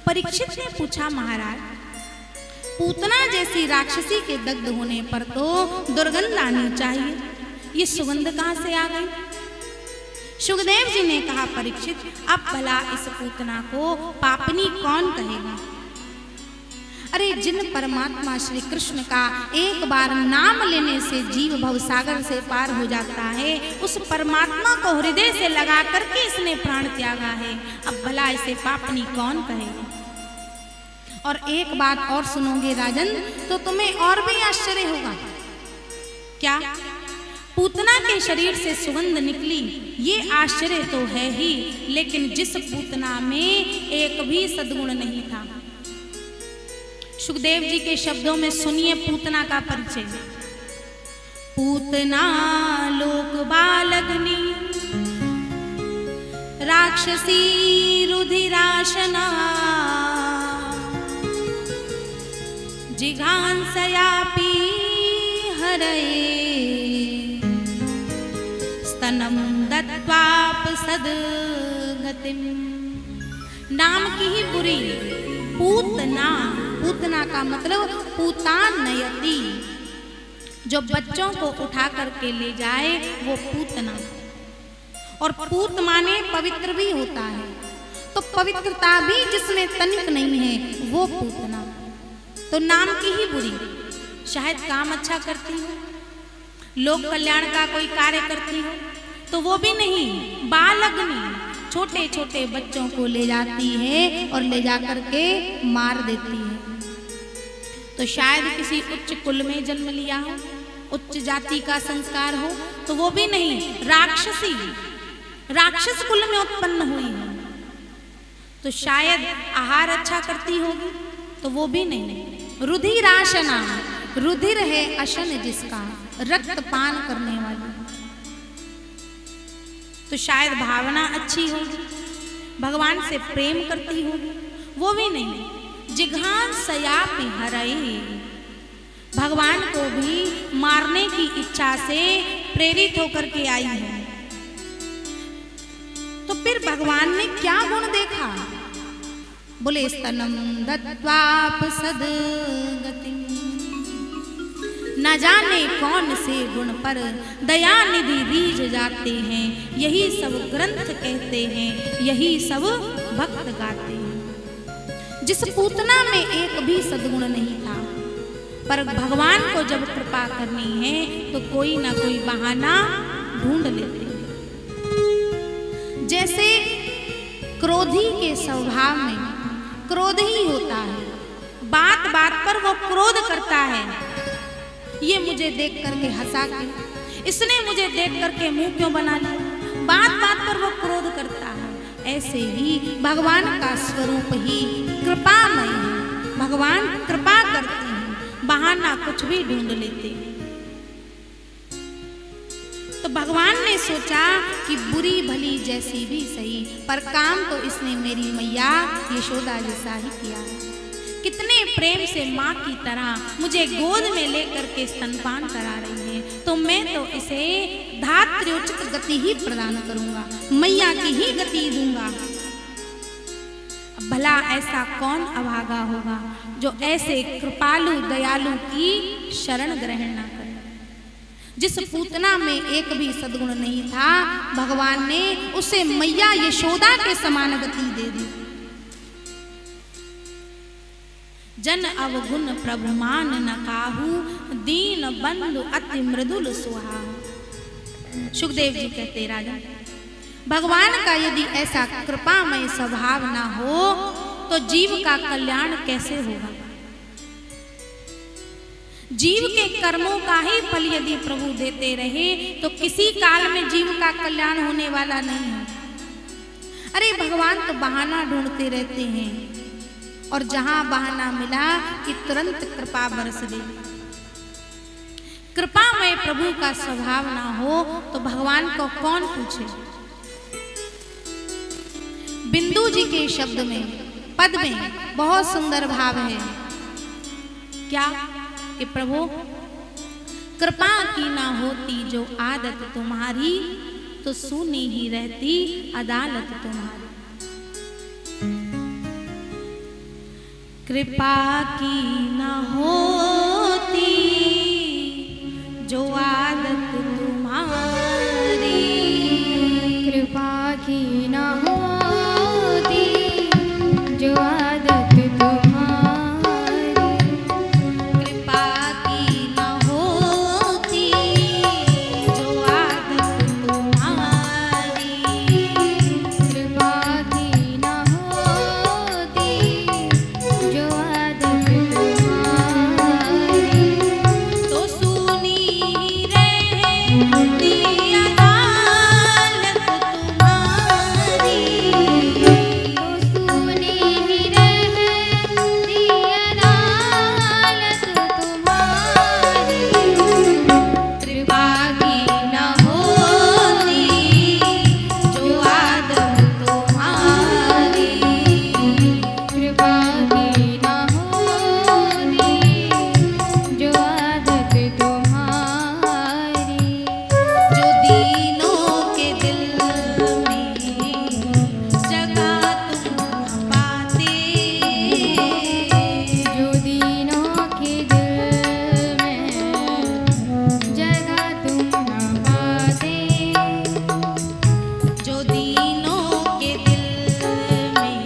परीक्षित ने पूछा, महाराज पूतना जैसी राक्षसी के दग्ध होने पर तो दुर्गंध आनी चाहिए, ये सुगंध कहां से आ गई? सुखदेव जी ने कहा, परीक्षित अब भला इस पूतना को पापनी कौन कहेगा? अरे जिन परमात्मा श्री कृष्ण का एक बार नाम लेने से जीव भवसागर से पार हो जाता है, उस परमात्मा को हृदय से लगा करके इसने प्राण त्यागा है, अब भला इसे पापनी कौन कहेगा? और एक बात और सुनोगे राजन तो तुम्हें और भी आश्चर्य होगा। क्या? पूतना के शरीर से सुगंध निकली, ये आश्चर्य तो है ही, लेकिन जिस पूतना में एक भी सद्गुण नहीं था। सुखदेव जी के शब्दों में सुनिए पूतना का परिचय। पूतना लोक बालग्नि राक्षसी रुधिराशना जिघांसयापि हरये स्तनम दत्वाप सद्गतिम। नाम की ही बुरी पूतना, पूतना का मतलब पूतान नयति, जो बच्चों को उठा करके ले जाए वो पूतना। और पूत माने पवित्र भी होता है, तो पवित्रता भी जिसमें तनिक नहीं है वो पूतना। तो नाम की ही बुरी, शायद काम अच्छा करती हो, लोक कल्याण का कोई कार्य करती हो, तो वो भी नहीं, बालग्नि छोटे छोटे बच्चों को ले जाती है और ले जा करके मार देती है। तो शायद किसी उच्च कुल में जन्म लिया हो, उच्च जाति का संस्कार हो, तो वो भी नहीं, राक्षसी राक्षस कुल में उत्पन्न हुई है। तो शायद आहार अच्छा करती होगी, तो वो भी नहीं। रुधिराशना, रुधिर है अशन जिसका, रक्त पान करने वाली, तो शायद भावना अच्छी होगी, भगवान से प्रेम करती होगी, वो भी नहीं। जिघांसयापि हरये, भगवान को भी मारने की इच्छा से प्रेरित होकर के आई है। तो फिर भगवान ने क्या गुण देखा? बोले स्तनम दत्वाप सद्गतिम, न जाने कौन से गुण पर दया निधि रीझ जाते हैं, यही सब ग्रंथ कहते हैं, यही सब भक्त गाते हैं। जिस पूतना में एक भी सद्गुण नहीं था, पर भगवान को जब कृपा करनी है तो कोई ना कोई बहाना ढूंढ लेते हैं। जैसे क्रोधी के स्वभाव में क्रोध ही होता है, बात बात पर वो क्रोध करता है, ये मुझे देख करके हंसा के, इसने मुझे देख करके मुंह क्यों बना लिया, बात बात पर वो क्रोध करता है। ऐसे ही भगवान का स्वरूप ही कृपामय है, भगवान कृपा करते हैं, बहाना कुछ भी ढूंढ लेते हैं। तो भगवान ने सोचा कि बुरी भली जैसी भी सही, पर काम तो इसने मेरी मैया यशोदा जैसा ही किया है। कितने प्रेम से माँ की तरह मुझे गोद में लेकर के स्तनपान करा रही है, तो मैं तो इसे धात्र्योचित गति ही प्रदान करूंगा, मैया की ही गति दूंगा। भला ऐसा कौन अभागा होगा जो ऐसे कृपालु दयालु की शरण ग्रहण न करे। जिस पूतना में एक भी सद्गुण नहीं था, भगवान ने उसे मैया यशोदा के समान गति दे दी। जन अवगुण प्रभुमान न काहू, दीन बंधु अति मृदुल सुहाऊ। सुखदेव जी कहते, राजा भगवान का यदि ऐसा कृपामय स्वभाव ना हो तो जीव का कल्याण कैसे होगा? जीव के कर्मों का ही फल यदि प्रभु देते रहे तो किसी काल में जीव का कल्याण होने वाला नहीं है। अरे भगवान तो बहाना ढूंढते रहते हैं, और जहां बहाना मिला कि तुरंत कृपा बरस दे। कृपामय प्रभु का स्वभाव ना हो तो भगवान को कौन पूछे। बिंदु जी के शब्द में, पद में बहुत सुंदर भाव है। क्या कि प्रभु कृपा की ना होती जो आदत तुम्हारी, तो सुनी ही रहती अदालत तुम्हारी। कृपा की न होती जो आदत तुम्हारी, कृपा की न होती जो आदत तुम्हारी, कृपा की न होती जो आदत तुम्हारी, कृपा की न होती जो आदत तुम्हारी, तो सुनी रहती अदालत तुम्हारी, तो सुनी रहती अदालत तुम्हारी, कृपा की न होती जो आदत तुम्हारी, कृपा की न होती जो आदत तुम्हारी, जो दीनों के दिल में जगह तुम न पाते, जो दीनों के दिल में जगह तुम न पाते, जो दीनों के दिल में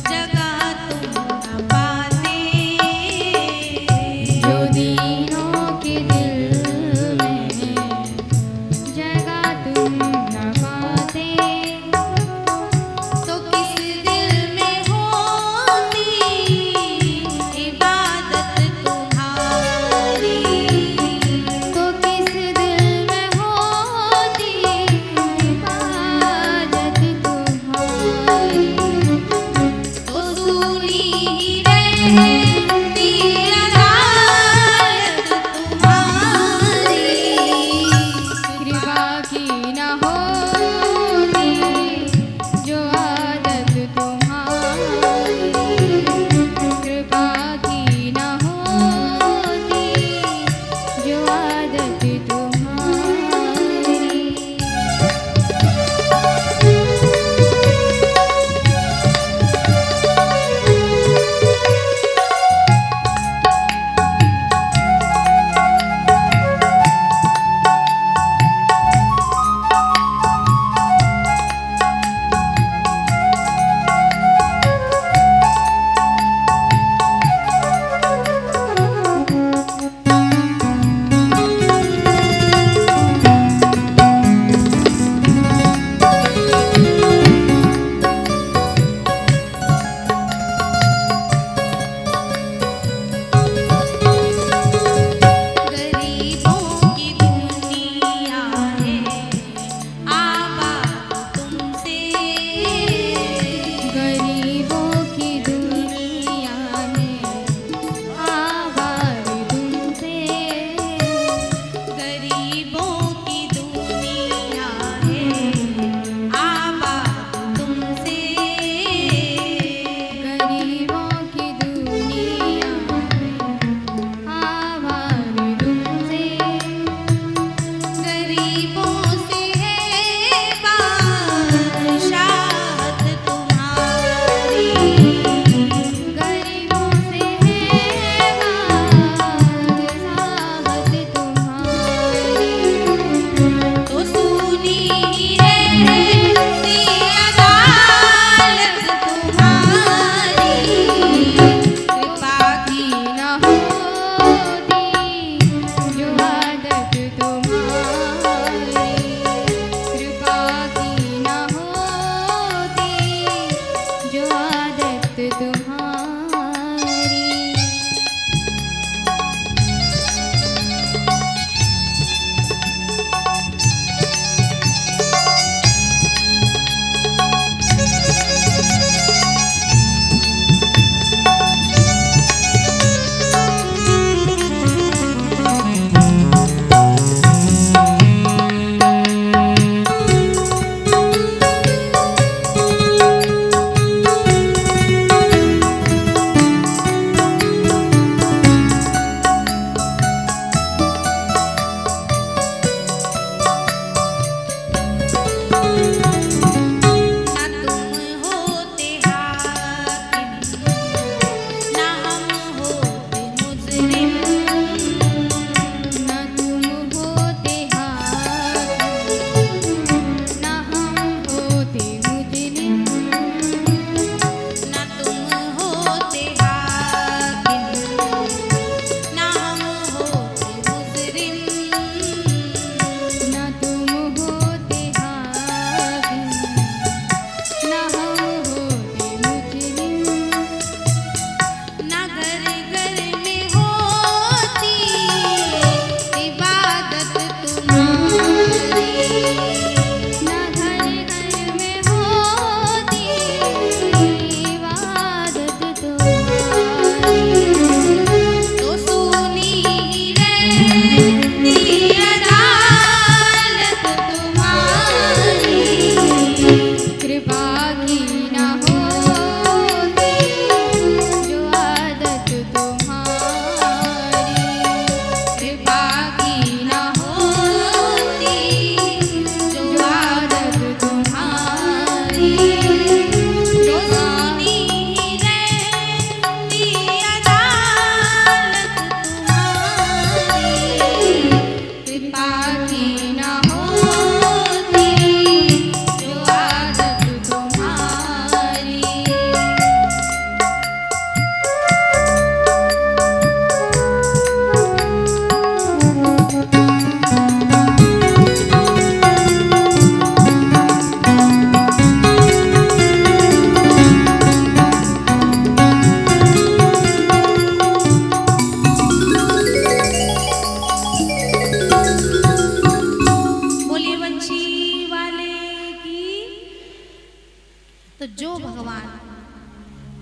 जगह तुम न पाते, जो दीनों के दिल में जगह तुम न पाते, तो किस दिल में होती इबादत तुम्हारी, तो किस दिल में होती इबादत तुम्हारी, तो सुनी रहती अदालत तुम्हारी, कृपा की न होती जो आदत तुम्हारी, कृपा की न होती जो आदत तुम्हारी।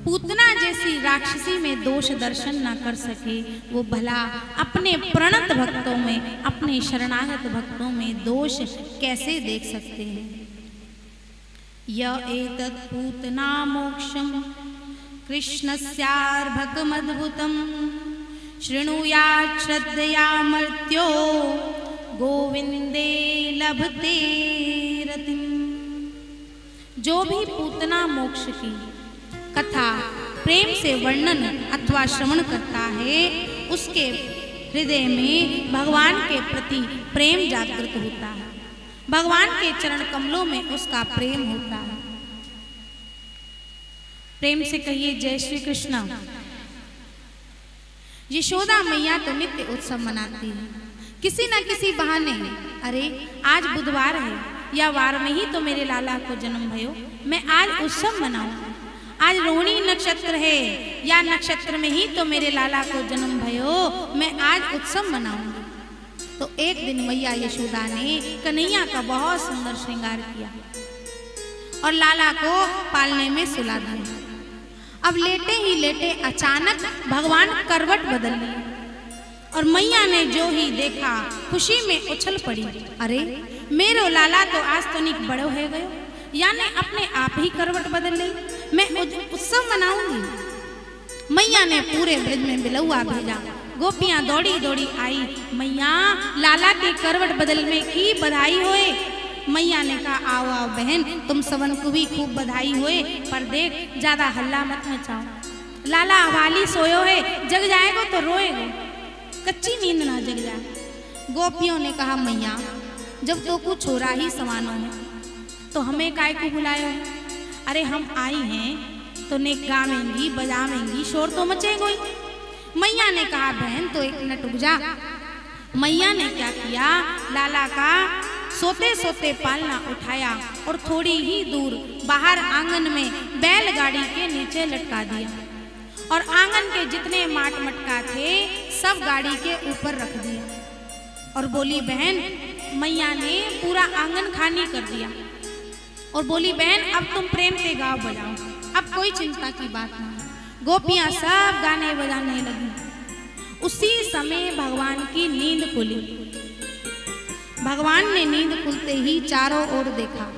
पूतना जैसी राक्षसी में दोष दर्शन ना कर सके, वो भला अपने प्रणत भक्तों में, अपने शरणागत भक्तों में दोष कैसे देख सकते हैं। य एतत् पूतना मोक्षम कृष्णस्यार्भकमद्भुतं शृणुयात् श्रद्धया मर्त्यो गोविंदे लभते रतिम। जो भी पूतना मोक्ष की कथा प्रेम से वर्णन अथवा श्रवण करता है, उसके हृदय में भगवान के प्रति प्रेम जागृत होता है, भगवान के चरण कमलों में उसका प्रेम होता है। प्रेम से कहिए जय श्री कृष्ण। यशोदा मैया तो नित्य उत्सव मनाती है, किसी न किसी बहाने, अरे आज बुधवार है या वार में ही तो मेरे लाला को जन्म भयो, मैं आज उत्सव मनाऊं। आज रोहिणी नक्षत्र है या नक्षत्र में ही तो मेरे लाला को जन्म भयो, मैं आज उत्सव मनाऊंगी। तो एक दिन मैया यशोदा ने कन्हैया का बहुत सुंदर श्रृंगार किया और लाला को पालने में सुला दिया। अब लेटे ही लेटे अचानक भगवान करवट बदल लिए और मैया ने जो ही देखा खुशी में उछल पड़ी, अरे मेरो लाला तो आज तनिक बड़ो है गयो, यानी अपने आप ही करवट बदल ली, मैं उत्सव मनाऊंगी। मैया ने पूरे ब्रज में बिलौआ भेजा, गोपियां दौड़ी दौड़ी आई, मैया लाला के करवट बदलने की बधाई होए। मैया ने कहा आओ आओ बहन, तुम सबन को भी खूब बधाई होए, पर देख ज्यादा हल्ला मत मचाओ, लाला हवाली सोयो है, जग जाएगो तो रोएगो, कच्ची नींद ना जग जाए। गोपियों ने कहा मैया जब तो कुछ छोरा ही समानो है तो हमें काय को बुलायो है, अरे हम आई हैं तो ने गावेंगी बजावेंगी, शोर तो मचेगा ही। मैया ने कहा बहन तो एक मिनट रुक जा। मैया ने क्या किया, लाला का सोते सोते पालना उठाया और थोड़ी ही दूर बाहर आंगन में बैलगाड़ी के नीचे लटका दिया और आंगन के जितने माट मटका थे सब गाड़ी के ऊपर रख दिया और बोली बहन, मैया ने पूरा आंगन खाली कर दिया और बोली बहन अब तुम प्रेम से गाओ बजाओ, अब कोई चिंता की बात नहीं। गोपियां सब गाने बजाने लगी। उसी समय भगवान की नींद खुली। भगवान ने नींद खुलते ही चारों ओर देखा,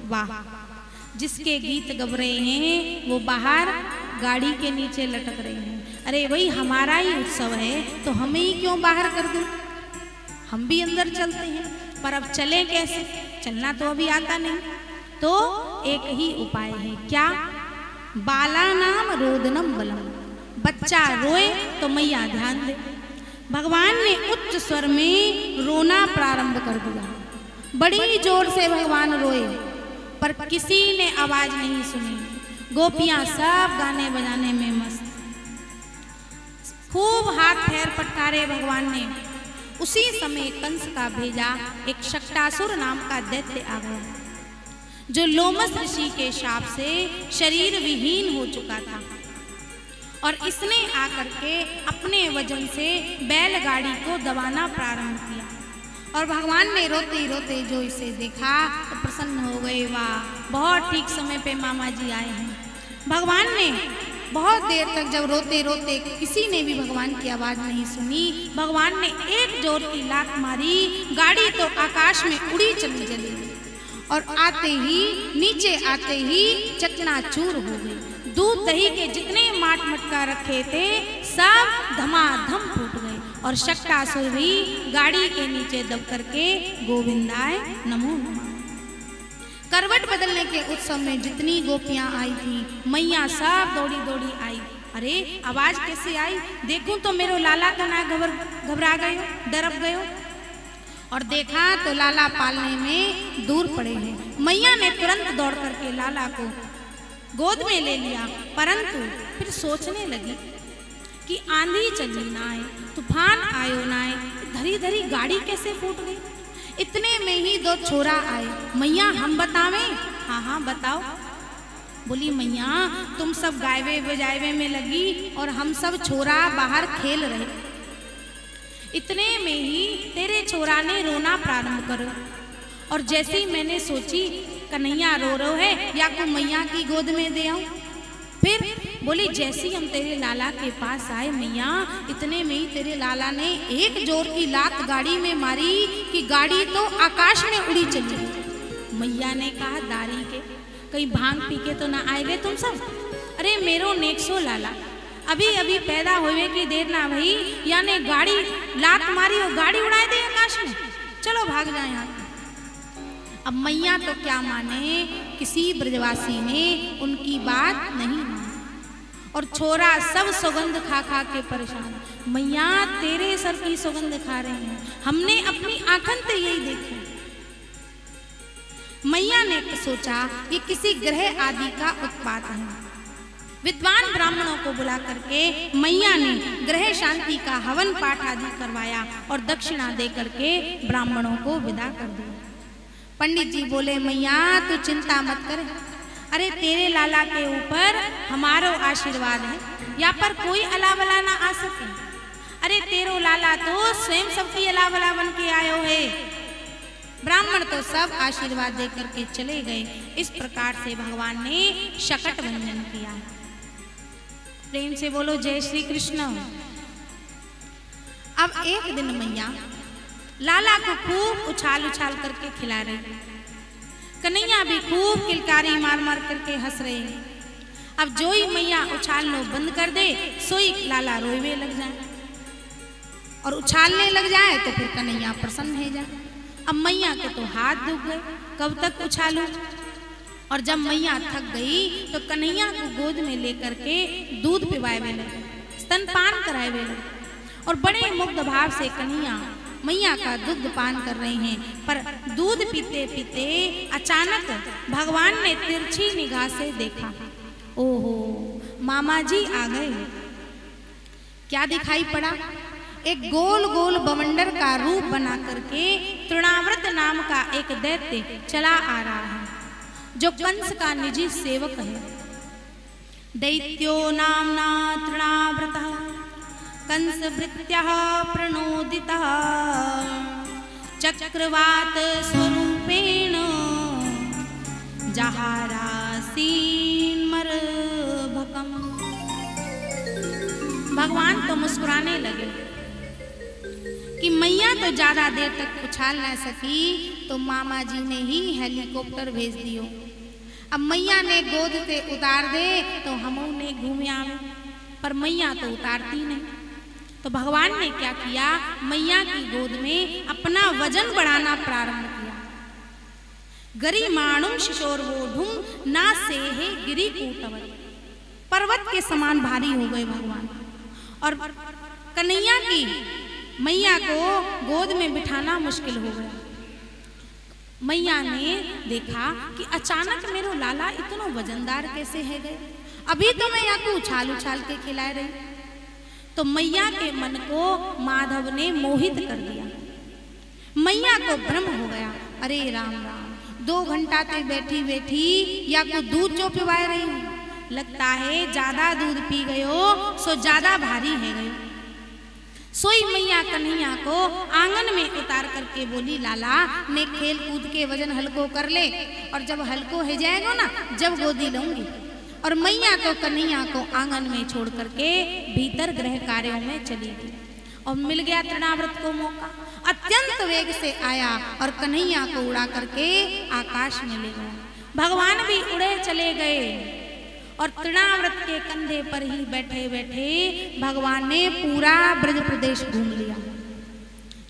वाह, जिसके गीत गब रहे हैं वो बाहर गाड़ी के नीचे लटक रहे हैं। अरे वही हमारा ही उत्सव है तो हमें ही क्यों बाहर कर दो, हम भी अंदर चलते हैं। पर अब चलें कैसे, चलना तो अभी आता नहीं। तो एक ही उपाय है, क्या, बाला नाम रोदनम बलम, बच्चा रोए तो मैया ध्यान दे। भगवान ने उच्च स्वर में रोना प्रारंभ कर दिया, बड़ी जोर से भगवान रोए पर किसी ने आवाज नहीं सुनी। गोपियां सब गाने बजाने में मस्त, खूब हाथ पैर पटकारे भगवान ने। उसी समय कंस का भेजा एक शक्टासुर नाम का दैत्य आ गया जो लोमस ऋषि के शाप से शरीर विहीन हो चुका था और इसने आकर के अपने वजन से बैलगाड़ी को दबाना प्रारंभ किया और भगवान ने रोते रोते जो इसे देखा तो प्रसन्न हो गए, वाह बहुत ठीक समय पे मामा जी आए हैं। भगवान ने बहुत देर तक जब रोते रोते किसी ने भी भगवान की आवाज नहीं सुनी, भगवान ने एक जोर की लात मारी, गाड़ी तो आकाश में उड़ी चली चली और आते ही नीचे आते ही चकनाचूर हो गई। दूध दही के जितने माट मटका रखे थे सब धमाधम फूट गए और शक्टासुर भी गाड़ी के नीचे दब करके गोविंदाय नमो नमः। करवट बदलने के उत्सव में जितनी गोपियां आई थी, मैया सब दौड़ी दौड़ी आई। अरे आवाज कैसे आई, देखूं तो मेरो लाला का ना घबरा गयो, डरब गयो और देखा तो लाला पालने में दूर पड़े हैं। मैया ने तुरंत दौड़ करके लाला को गोद में ले लिया, परंतु फिर सोचने लगी कि आंधी चली ना आए, तूफान आयो ना आए, धरी धरी गाड़ी कैसे फूट गई। इतने में ही दो छोरा आए, मैया हम बतावें, हाँ हाँ बताओ। बोली मैया तुम सब गायवे बजायवे में लगी और हम सब छोरा बाहर खेल रहे, इतने में ही तेरे छोरा ने रोना प्रारंभ करो और जैसे ही मैंने सोची कन्हैया रो रो है या को मैया की गोद में दे आऊं, फिर बोली जैसी हम तेरे लाला के पास आए मैया, इतने में ही तेरे लाला ने एक जोर की लात गाड़ी में मारी कि गाड़ी तो आकाश में उड़ी चली गई। मैया ने कहा दारी के कहीं भांग पी के तो ना आए गए तुम सब। अरे मेरो नेक्सो लाला अभी अभी पैदा हुए की देर ना भई, यानी गाड़ी लात मारी और गाड़ी उड़ाए दे आकाश में, चलो भाग जाए यहाँ। अब मैया तो क्या माने, किसी ब्रजवासी ने उनकी बात नहीं मानी और छोरा सब सुगंध खा खा के परेशान। मैया तेरे सर की सुगंध खा रहे हैं, हमने अपनी आंखन से यही देखी। मैया ने सोचा ये किसी ग्रह आदि का उत्पात है। विद्वान ब्राह्मणों को बुला करके मैया ने ग्रह शांति का हवन पाठ आदि करवाया और दक्षिणा दे करके ब्राह्मणों को विदा कर दिया। पंडित जी बोले मैया तू चिंता मत कर, अरे तेरे लाला के ऊपर हमारो आशीर्वाद है, यहाँ पर कोई अलावला ना आ सके। अरे तेरो लाला तो स्वयं सबकी अलावला बन के आयो है। ब्राह्मण तो सब आशीर्वाद दे करके चले गए। इस प्रकार से भगवान ने शकट बंधन किया। प्रेम से बोलो जय श्री कृष्ण। अब एक दिन मैया लाला को खूब उछाल उछाल करके खिला रही, कन्हैया भी खूब किलकारी मार मार करके हंस रहे हैं। अब जो ही मैया उछालनो बंद कर दे सोई लाला रोवे लग जाए और उछालने लग जाए तो फिर कन्हैया प्रसन्न हो जाए। अब मैया के तो हाथ दुख गए, कब तक उछालू। और जब मैया थक गई तो कन्हैया को गोद में लेकर के दूध पिवाए वे लगे, स्तनपान कराए वे लगे और बड़े मुग्ध भाव से कन्हैया मैया का दुग्ध पान कर रहे हैं। पर दूध पीते पीते अचानक भगवान ने तिरछी निगाह से देखा, ओहो मामा जी आ गए। क्या दिखाई पड़ा, एक गोल गोल बवंडर का रूप बना करके तृणाव्रत नाम का एक दैत्य चला आ रहा है, जो कंस का निजी सेवक है। दैत्यो नामना तृणाव्रतः कंस भृत्यः प्रणोदितः चक्रवात स्वरूपेण जहारासीन्मर्भकम्। भगवान तो मुस्कुराने लगे कि मैया तो ज्यादा देर तक उछाल ना सकी तो मामा जी ने ही हेलीकॉप्टर भेज दियो। अब मैया ने गोद से उतार दे तो हम ने घूमे आवे, पर मैया तो उतारती नहीं। तो भगवान ने क्या किया, मैया की गोद में अपना वजन बढ़ाना प्रारंभ किया। गरिमाणुम शिशोर्वोढुम ना से है गिरी कूटवत, पर्वत के समान भारी हो गए भगवान। और कन्हैया की मैया को गोद में बिठाना मुश्किल हो गया। मैया ने देखा कि अचानक मेरो लाला इतना वजनदार कैसे है गए, अभी तो मैं यहाँ को उछाल उछाल के खिला रही। तो मैया के मन को माधव ने मोहित कर दिया। मैया को भ्रम हो गया, अरे राम राम 2 घंटा तक बैठी बैठी या को दूध जो पिवाए रही हूँ, लगता है ज्यादा दूध पी गयो सो ज्यादा भारी है गई। सोई मैया कन्हैया को आंगन में उतार करके बोली, लाला ने खेल कूद के वजन हल्को कर ले और जब हल्को हो जाएगा ना जब गोदी लूंगी। और मैया तो कन्हैया को आंगन में छोड़ करके भीतर गृह कार्यों में चली गई। और मिल गया तृणाव्रत को मौका, अत्यंत वेग से आया और कन्हैया को उड़ा करके आकाश में ले गया। भगवान भी उड़े चले गए और तृणाव्रत के कंधे पर ही बैठे बैठे भगवान ने पूरा ब्रज प्रदेश घूम लिया।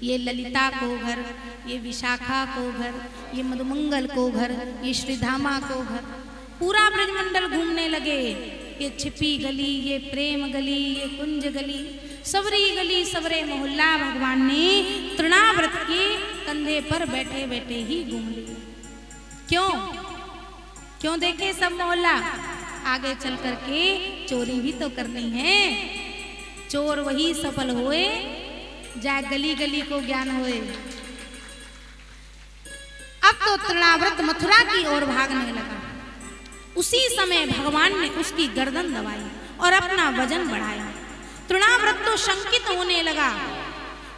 ये ललिता को घर, ये विशाखा को घर, ये मधुमंगल को घर, ये श्रीधामा को घर, पूरा ब्रजमंडल घूमने लगे। ये छिपी गली, ये प्रेम गली, ये कुंज गली, सबरी गली, सबरे मोहल्ला भगवान ने तृणाव्रत के कंधे पर बैठे बैठे ही घूम लिया। क्यों क्यों देखे सब मोहल्ला, आगे चल करके चोरी भी तो करनी है। चोर वही सफल होए जाए गली गली को ज्ञान होए। अब तो तृणाव्रत मथुरा की ओर भागने लगा। उसी समय भगवान ने उसकी गर्दन दबाई और अपना वजन बढ़ाया। तृणाव्रत तो शंकित होने लगा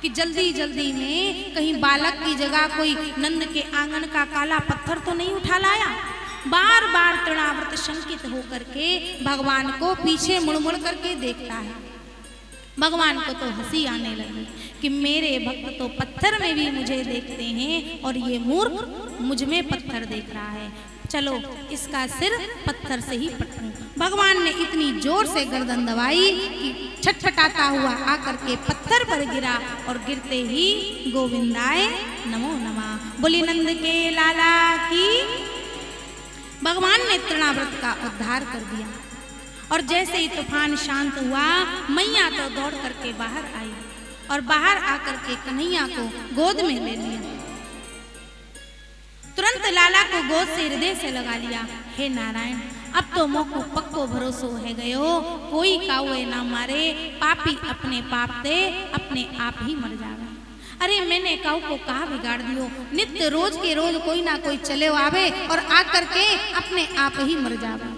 कि जल्दी जल्दी में कहीं बालक की जगह कोई नंद के आंगन का काला पत्थर तो नहीं उठा लाया। बार बार तृणाव्रत शंकित होकर के भगवान को पीछे मुड़ मुड़ करके देखता है। भगवान को तो हंसी आने लगी कि मेरे भक्त तो पत्थर में भी मुझे देखते हैं और ये मूर्ख मुझ में पत्थर देख रहा है, चलो इसका सिर पत्थर से ही पटूं। भगवान ने इतनी जोर से गर्दन दबाई कि छटपटाता हुआ आकर के पत्थर पर गिरा और गिरते ही गोविंदाय नमो नमः बोली नंद के लाला की। भगवान ने तृणाव्रत का उद्धार कर दिया और जैसे ही तूफान शांत हुआ मैया तो दौड़ करके बाहर आई और बाहर आकर के कन्हैया को गोद में ले लिया। तुरंत लाला को गोद से हृदय से लगा लिया। हे नारायण, अब तो मोको पक्को भरोसो है गयो, कोई कावे ना मारे, पापी अपने पाप से अपने आप ही मर जावे। अरे मैंने काऊ को कहा बिगाड़ दियो, नित्य रोज के रोज कोई ना कोई चले आवे और आकर के अपने आप ही मर जावे।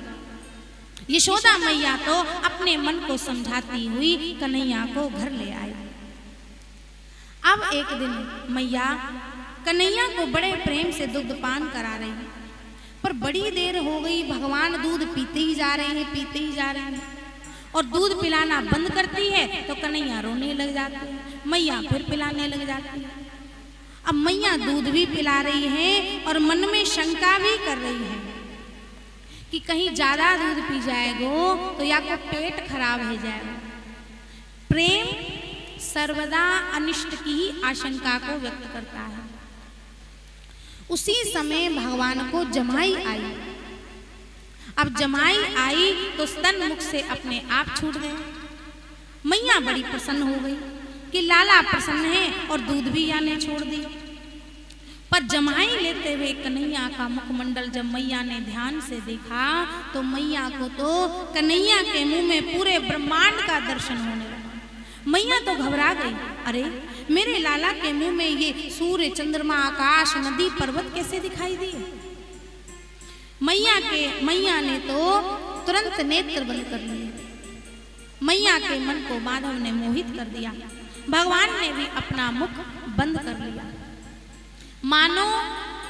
यशोदा मैया तो अपने मन को समझाती हुई कन्हैया को घर ले आई। अब एक दिन मैया कन्हैया को बड़े प्रेम से दुग्ध पान करा रही है, पर बड़ी देर हो गई, भगवान दूध पीते ही जा रहे हैं, पीते ही जा रहे हैं और दूध पिलाना बंद करती है तो कन्हैया रोने लग जाती है, मैया फिर पिलाने लग जाती है। अब मैया दूध भी पिला रही है और मन में शंका भी कर रही है कि कहीं ज्यादा दूध पी जाएगो तो या को पेट खराब हो जाएगा। प्रेम सर्वदा अनिष्ट की ही आशंका को व्यक्त करता है। उसी समय भगवान को जमाई आई। अब जमाई आई तो स्तन मुख से अपने आप छूट गए। मैया बड़ी प्रसन्न हो गई कि लाला प्रसन्न है और दूध भी याने छोड़ दी। पर जमाई लेते हुए कन्हैया का मुखमंडल जब मैया ने ध्यान से देखा तो मैया को तो कन्हैया के मुंह में पूरे ब्रह्मांड का दर्शन होने लगा। मैया तो घबरा गई, अरे मेरे लाला के मुंह में ये सूर्य चंद्रमा आकाश नदी पर्वत कैसे दिखाई दिए। मैया ने तो तुरंत नेत्र बंद कर लिए। मैया के मन को माधव ने मोहित कर दिया। भगवान ने भी अपना मुख बंद कर लिया। मानो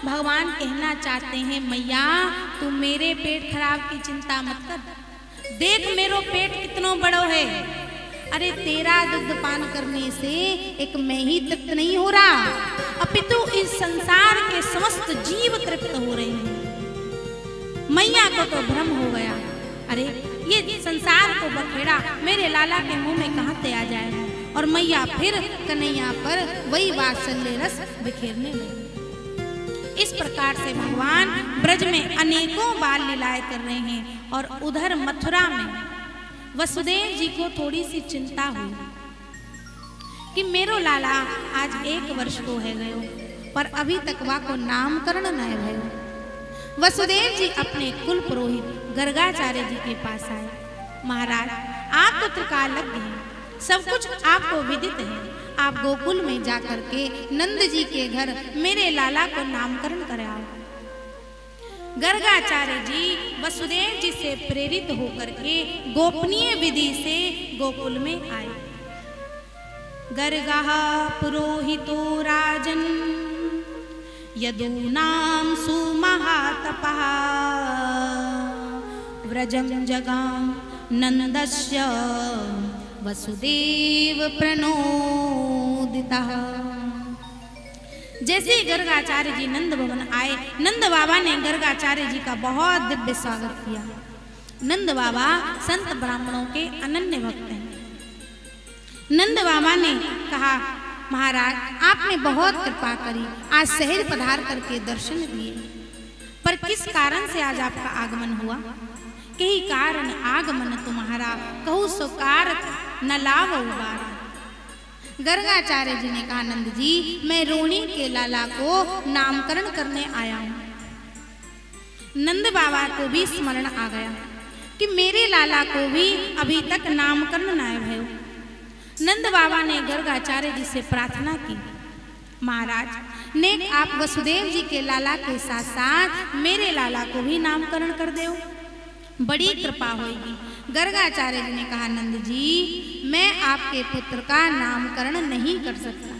भगवान कहना चाहते हैं, मैया तू मेरे पेट खराब की चिंता मत कर, देख मेरो पेट कितनो बड़ो है। अरे तेरा दुग्ध पान करने से एक मैं ही तृप्त नहीं हो रहा, अपितु इस संसार के समस्त जीव तृप्त हो रहे हैं। मैया को तो भ्रम हो गया, अरे ये संसार को बखेड़ा मेरे लाला के मुंह में कहां से आ जाएगा। और मैया फिर कन्हैया पर वही वात्सल्य रस बिखेरने लगी। इस प्रकार से भगवान ब्रज में अनेकों बाल लीलाएं कर रहे हैं। और उधर मथुरा में वसुदेव जी को थोड़ी सी चिंता हुई कि मेरो लाला आज 1 वर्ष को है गयो पर अभी तक वा को नामकरण न भयो। वसुदेव जी अपने कुल पुरोहित गर्गाचार्य जी के पास आए। महाराज आप तो त्रिकालज्ञ हैं, सब कुछ आपको विदित है, आप गोकुल में जाकर के नंद जी के घर मेरे लाला को नामकरण कराओ। गर्गाचार्य जी वसुदेव जी से प्रेरित होकर के गोपनीय विधि से गोकुल में आए। गर्गः पुरोहितो राजन यदूनां सुमहातपः व्रजं जगाम नंदस्य वसुदेव प्रणोदितः। जैसे गर्गाचार्य जी नंद भवन आए, नंद बाबा ने गर्गाचार्य जी का बहुत दिव्य स्वागत किया। नंद बाबा संत ब्राह्मणों के अनन्य भक्त हैं। नंद बाबा ने कहा, महाराज आपने बहुत कृपा करी, आज सहज पधार करके दर्शन दिए, पर किस कारण से आज आपका आगमन हुआ। कही कारण आगमन तुम्हारा, कहू सो कारक न लाव उबारा। गर्गाचार्य जी ने कहा, नंद जी मैं रोणी के लाला को नामकरण करने आया हूं। नंद बाबा को भी स्मरण आ गया कि मेरे लाला को भी अभी तक नामकरण न भयो। नंद बाबा ने गर्गाचार्य जी से प्रार्थना की, महाराज नेक आप वसुदेव जी के लाला के साथ साथ मेरे लाला को भी नामकरण कर दो, बड़ी कृपा होगी। गर्गाचार्य जी ने कहा, नंद जी मैं आपके पुत्र का नामकरण नहीं कर सकता,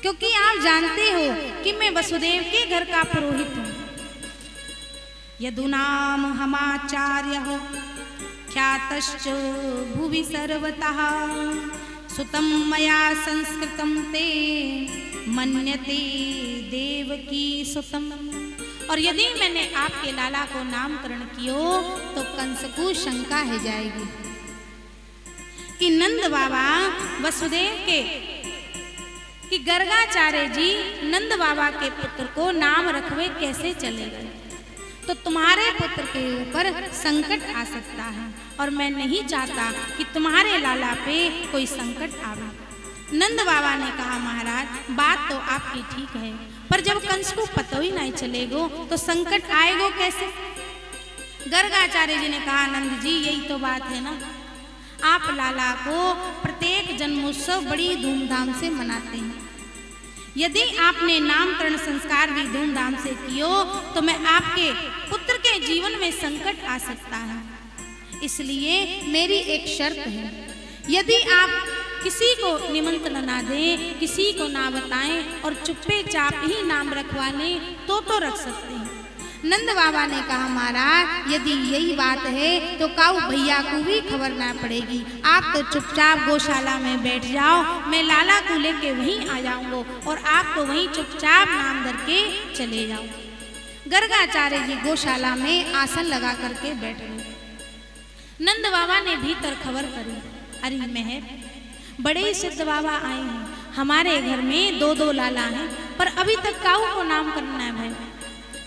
क्योंकि आप जानते हो कि मैं वसुदेव के घर का पुरोहित हूँ। यदुनाम हमाचार्यः ख्यातश्च भुवि सर्वतः सुतं मया संस्कृतं ते मन्यते देवकी सुतम। और यदि मैंने आपके लाला को नामकरण कियो तो कंस को शंका है जाएगी कि नंद बाबा वसुदेव के कि गर्गाचार्य जी नंद बाबा के पुत्र को नाम रखवे कैसे चले गए, तो तुम्हारे पुत्र के ऊपर संकट आ सकता है और मैं नहीं चाहता कि तुम्हारे लाला पे कोई संकट आवे। नंद बाबा ने कहा महाराज बात तो आपकी ठीक है, पर जब कंस को पता ही नहीं चलेगो तो संकट आएगो कैसे। गर्गाचार्य जी ने कहा नंद जी यही तो बात है ना, आप लाला को प्रत्येक जन्मोत्सव बड़ी धूमधाम से मनाते हैं। यदि आपने नामकरण संस्कार भी धूमधाम से कियो तो मैं आपके पुत्र के जीवन में संकट आ सकता है, इसलिए मेरी एक शर्त है, यदि आप किसी को निमंत्रण ना दें, किसी को ना बताएं और चुप्पे चाप ही नाम रखवा लें तो रख सकते हैं। नंद बाबा ने कहा महाराज यदि यही बात है तो काऊ भैया को भी खबर ना पड़ेगी, आप तो चुपचाप गौशाला में बैठ जाओ, मैं लाला को लेके वहीं आ जाऊंगा और आप तो वहीं चुपचाप नाम धर के चले जाओ। गर्गाचार्य जी गौशाला में आसन लगा करके बैठ गए। नंद बाबा ने भीतर खबर करी, अरे मेहर बड़े सिद्ध बाबा आए हैं, हमारे घर में दो लाला हैं पर अभी तक काऊ को नाम करना है भाई,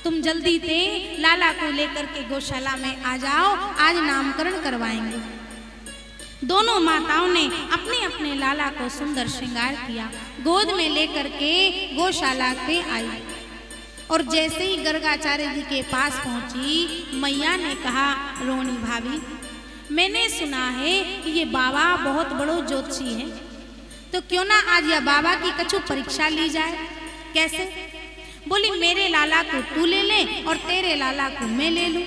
तुम जल्दी से लाला को लेकर के गौशाला में आ जाओ, आज नामकरण करवाएंगे। दोनों माताओं ने अपने अपने लाला को सुंदर श्रृंगार किया, गोद में लेकर के गौशाला पे आई और जैसे ही गर्गाचार्य जी के पास पहुंची मैया ने कहा रोहिणी भाभी मैंने सुना है कि ये बाबा बहुत बड़ो ज्योतिषी है, तो क्यों ना आज यह बाबा की कछु परीक्षा ली जाए। कैसे? बोली मेरे लाला को तू ले ले और तेरे लाला को मैं ले लूं,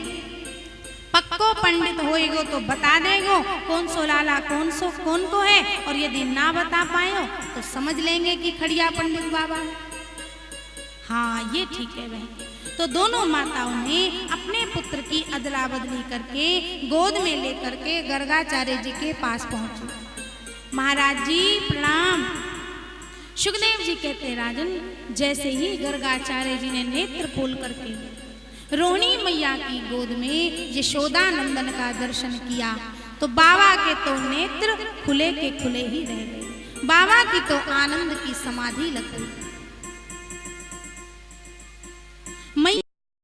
पक्को पंडित होएगो तो बता देगो कौन सो लाला कौन को है, और यदि ना बता पाए तो समझ लेंगे कि खड़िया पंडित बाबा है। हाँ ये ठीक है बहन। तो दोनों माताओं ने अपने पुत्र की अदला बदली करके गोद में लेकर के गर्गाचार्य जी के पास पहुंची। महाराज जी प्रणाम। सुखदेव जी कहते राजन जैसे ही गर्गाचार्य जी ने नेत्र खोल करके रोहिणी मैया की गोद में यशोदा नंदन का दर्शन किया तो बाबा के तो नेत्र खुले के खुले ही रह गए, बाबा की तो आनंद की समाधि लग गई।